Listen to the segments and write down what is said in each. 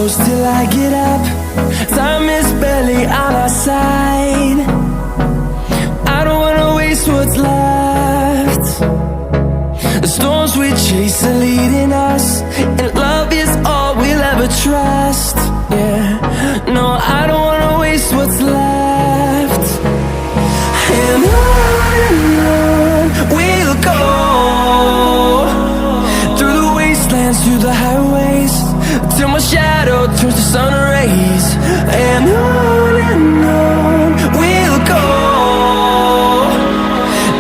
close till I get up. Time is barely on our side. I don't wanna waste what's left. The storms we chase are leading us, and love is all we'll ever trust. Yeah, no, I don't wanna waste what's left. And on we'll go, through the wastelands, through the highways, till my shadow turns to sun rays. And on we'll go,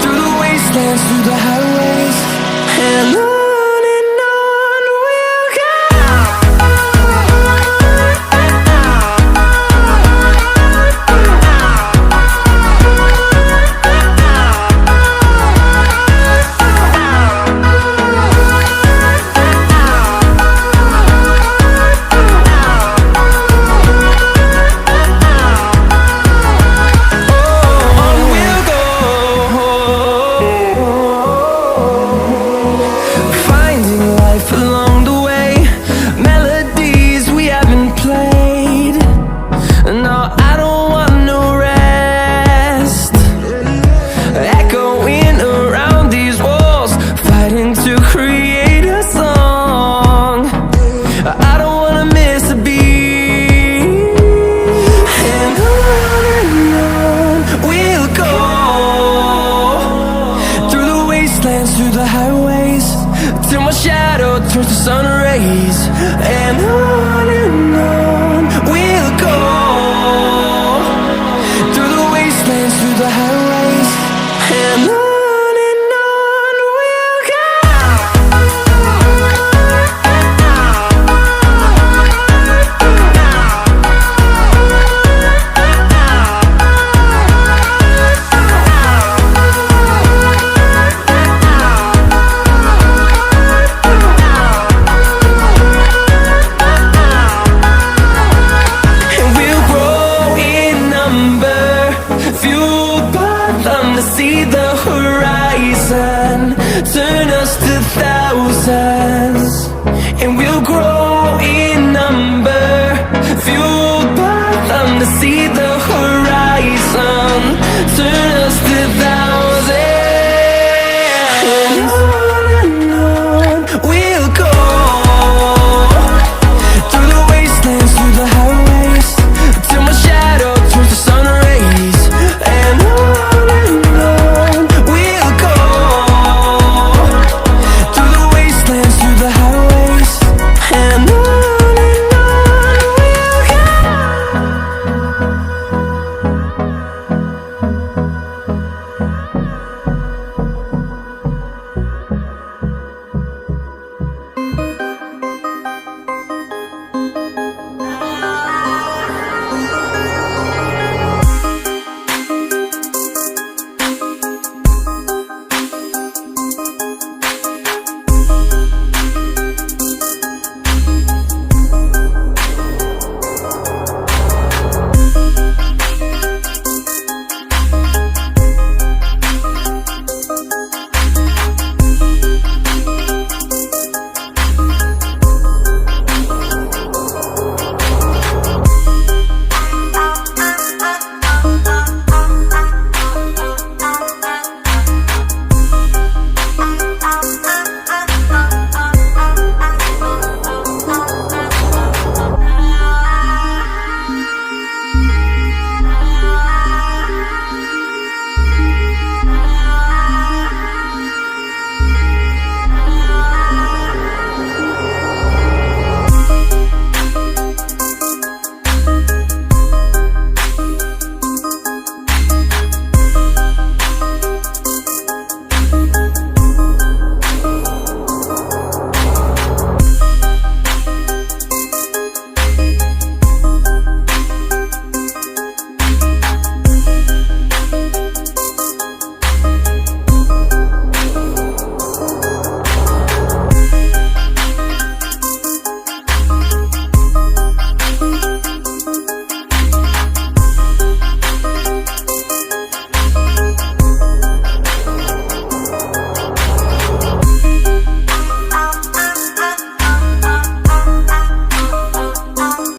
through the wastelands, through the highways, and on we'll go. Through the highways, till my shadow turns to sun rays. And on we'll go, through the wastelands, through the highways, and on we'll go. See the horizon turn us to thousands, and we'll grow in number, fueled by them to see the